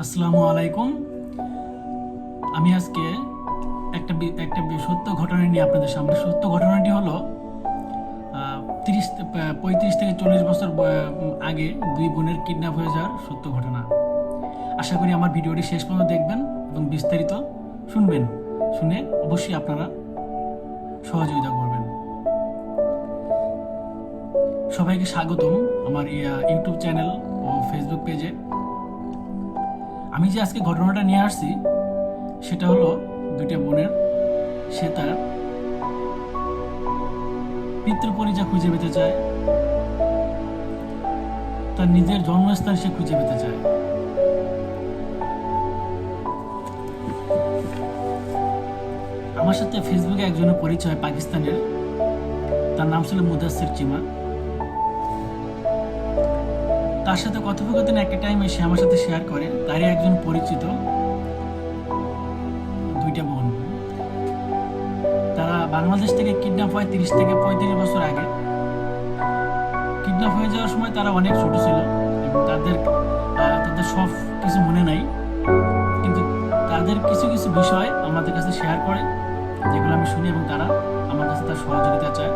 আসসালামু আলাইকুম। আমি আজকে একটা সত্য ঘটনা নিয়ে আপনাদের সামনে। সত্য ঘটনাটি হলো 35 থেকে 40 বছর আগে দুই বোনের কিডন্যাপ হয়ে যাওয়ার সত্য ঘটনা। আশা করি আমার ভিডিওটি শেষ পর্যন্ত দেখবেন এবং বিস্তারিত শুনবেন। শুনে অবশ্যই আপনারা সহযোগিতা করবেন। সবাইকে স্বাগতম আমার ইউটিউব চ্যানেল ও ফেসবুক পেজে। আমি যে আজকে ঘটনাটা নিয়ে আসছি সেটা হলো দুইটা বোনের, সে তার পিতৃপরিচয় খুঁজে পেতে চায়, তার নিজের জন্মস্থান সে খুঁজে পেতে চায়। আমার সাথে ফেসবুকে একজনের পরিচয় পাকিস্তানের, তার নাম ছিল মুদাসসির চিমা। তার সাথে কথোপকথন একটা টাইমে সে আমার সাথে শেয়ার করে তারই একজন পরিচিত দুইটা বোন, তারা বাংলাদেশ থেকে কিডন্যাপ হয় 30 থেকে 35 বছর আগে। কিডন্যাপ হয়ে যাওয়ার সময় তারা অনেক ছোট ছিল এবং তাদের সব কিছু মনে নাই, কিন্তু তাদের কিছু কিছু বিষয় আমাদের কাছে শেয়ার করে, যেগুলো আমি শুনি এবং তারা আমার কাছে তার সহযোগিতা চায়।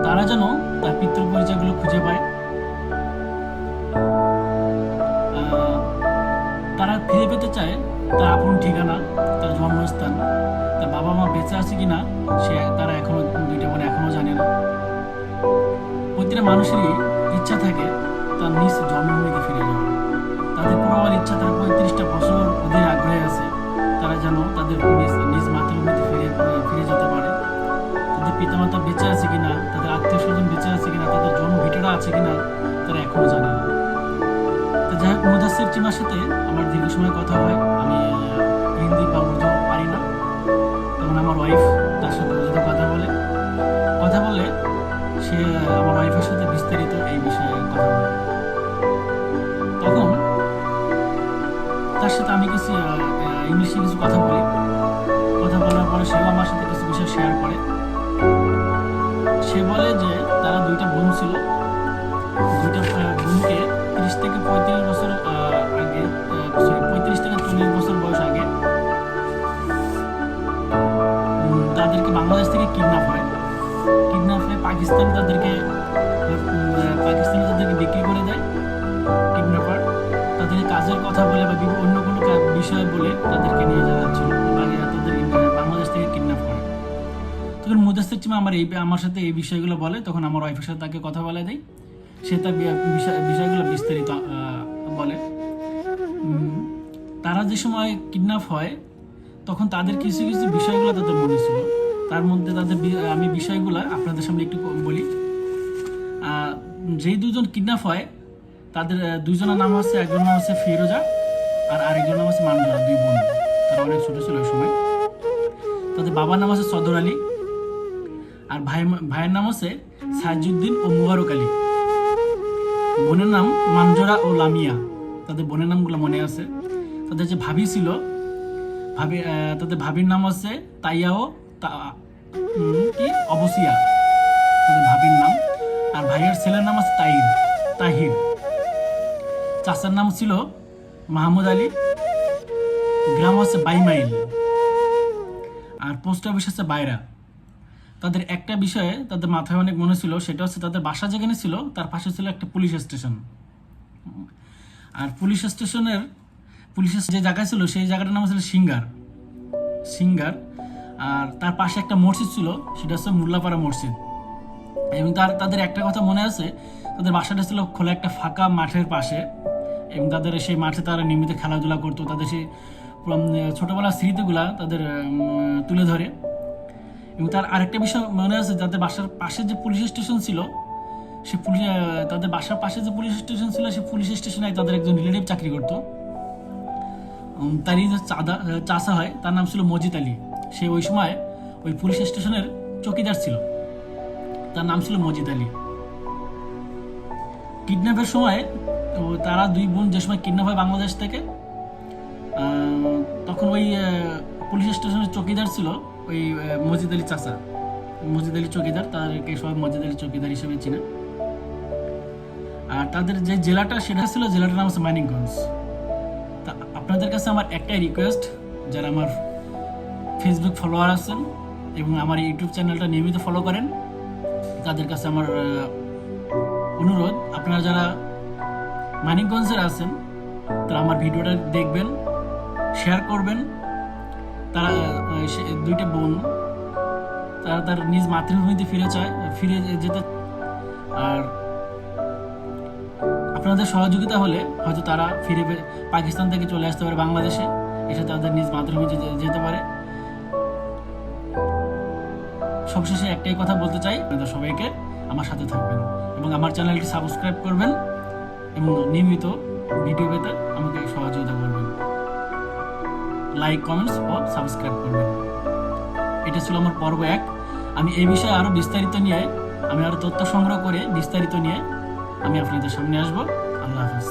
তারা যেন তার পিতৃ পরিচয়গুলো খুঁজে পায়। তারা ফিরে পেতে চায় তার আপন ঠিকানা, তার জন্মস্থান, তার বাবা মা বেঁচে আছে কিনা তারা এখনো, দুইটা বোন এখনো জানে না। প্রতিটা মানুষেরই ইচ্ছা থাকে তার নিজ জন্মভূমিতে ফিরে যাওয়া। তাদের প্রবল ইচ্ছা, তারা 35টা বছর ওদের আগ্রহে আছে তারা যেন তাদের নিজ মাতৃভূমিতে ফিরে যেতে পারে। তাদের পিতামাতা বেঁচে আছে কিনা, তাদের আত্মীয় স্বজন বেঁচে আছে কিনা, তাদের জন্ম ভিটাটা আছে কিনা তারা এখনো জানে না। তো যাই হোক, মুদাসসির চিমার সাথে আমার দীর্ঘ সময় কথা হয়। আমি হিন্দি বা উর্দু পারি না, তখন আমার ওয়াইফ তার সাথে উর্দুতে কথা বলে সে আমার ওয়াইফের সাথে বিস্তারিত এই বিষয়ে কথা বলে। তখন তার সাথে আমি কিছু ইংলিশে কিছু কথা বলি। কথা বলার পরে সেও আমার সাথে কিছু বিষয় শেয়ার করে। সে বলে যে তারা দুইটা বোন ছিল, দুইটা বোনকে 30 থেকে 35 বছর আগে, 35 থেকে 40 বছর বয়স আগে তাদেরকে বাংলাদেশ থেকে কিডন্যাপ হয়ে পাকিস্তানে তাদেরকে বিক্রি করে দেয় কিডন্যাপার। তাদেরকে কাজের কথা বলে বা অন্য কোনো বিষয় বলে তাদেরকে নিয়ে যাওয়া হচ্ছিল, তাদের বাংলাদেশ থেকে কিডন্যাপ করে। তখন মুদাসসির চিমা আমার সাথে এই বিষয়গুলো বলে। তখন আমার ওয়াইফের সাথে তাকে কথা বলে দেয়, সে তার বিষয়গুলো বিস্তারিত বলে। তারা যে সময় কিডন্যাপ হয় তখন তাদের কিছু কিছু বিষয়গুলো তাদের মনে ছিল। তার মধ্যে আমি বিষয়গুলো আপনাদের সামনে একটু বলি। যেই দুজন কিডন্যাপ হয় তাদের দুইজনের নাম হচ্ছে, একজনের নাম হচ্ছে ফিরোজা আর আরেকজনের নাম হচ্ছে মানজোরা, দুই বোন। তারা অনেক ছোট ছিল ওই সময়। তাদের বাবার নাম হচ্ছে সদর আলী আর ভাইয়ের নাম হচ্ছে সাইজুদ্দিন ও মুবারক আলী। বোনের নাম মানজোরা ও লামিয়া, তাদের বোনের নামগুলো মনে আছে। তাদের যে ভাবি ছিল, তাদের ভাবির নাম হচ্ছে তাইয়া ও অবসিয়া, তাদের ভাবির নাম। আর ভাইয়ের ছেলের নাম আছে তাহির। চাচার নাম ছিল মাহমুদ আলী, গ্রাম হচ্ছে বাইমাইল, আর পোস্ট অফিস হচ্ছে বাইরা। তাদের একটা বিষয়ে তাদের মাথায় অনেক মনে ছিল, সেটা হচ্ছে তাদের বাসা যেখানে ছিল তার পাশে ছিল একটা পুলিশ স্টেশন। আর পুলিশের যে জায়গা ছিল সেই জায়গাটার নাম ছিল সিঙ্গার। আর তার পাশে একটা মসজিদ ছিল, সেটা হচ্ছে মোল্লাপাড়া মসজিদ। এবং তাদের একটা কথা মনে আছে, তাদের বাসাটা ছিল খোলা একটা ফাঁকা মাঠের পাশে, এবং তাদের সেই মাঠে তারা নিয়মিত খেলাধুলা করতো। তাদের সেই ছোটবেলার স্মৃতিগুলা তাদের তুলে ধরে। এবং তার আরেকটা বিষয় মনে আছে, তাদের বাসার পাশে যে পুলিশ স্টেশন ছিল, তাদের বাসার পাশে যে পুলিশ স্টেশন ছিল, সেই পুলিশ স্টেশনে তাদের একজন রিলেটিভ চাকরি করতো। তারই যে চাচা হয়, তার নাম ছিল মজিদ আলী। সে ওই সময় ওই পুলিশ স্টেশনের চৌকিদার ছিল, তার নাম ছিল মজিদ আলী। কিডন্যাপের সময় তারা দুই বোন যে সময় কিডন্যাপ হয় বাংলাদেশ থেকে, তখন ওই পুলিশ স্টেশনের চৌকিদার ছিল ওই মজিদ আলী চাচা, মজিদ আলী চৌকিদার। তাদেরকে সবাই মজিদ আলী চৌকিদার হিসেবে চিনে। আর তাদের যে জেলাটা, সেটা ছিল, জেলাটার নাম হচ্ছে মানিকগঞ্জ। আপনাদের কাছে আমার একটাই রিকোয়েস্ট, যারা আমার ফেসবুক ফলোয়ার আছেন এবং আমার ইউটিউব চ্যানেলটা নিয়মিত ফলো করেন, তাদের কাছে আমার অনুরোধ, আপনারা যারা মানিকগঞ্জের আছেন তারা আমার ভিডিওটা দেখবেন, শেয়ার করবেন। তারা দুইটা বোন, তারা তার নিজ মাতৃভূমিতে ফিরে যেতে, আর আপনাদের সহযোগিতা হলে হয়তো তারা পাকিস্তান থেকে চলে আসতে পারে বাংলাদেশে, এসে তাদের নিজ মাতৃভূমিতে যেতে পারে। সবশেষে একটাই কথা বলতে চাই, আপনাদের সবাইকে আমার সাথে থাকবেন এবং আমার চ্যানেলটি সাবস্ক্রাইব করবেন এবং নিয়মিত ভিডিও পেতে আমাকে সহযোগিতা করবেন, লাইক, কমেন্টস ও সাবস্ক্রাইব করবেন। এটা ছিল আমার পর্ব 1। আমি এই বিষয়ে আরও বিস্তারিত নিয়ে, আমি আরও তথ্য সংগ্রহ করে বিস্তারিত নিয়ে আমি আপনাদের সামনে আসবো। আল্লাহ হাফিজ।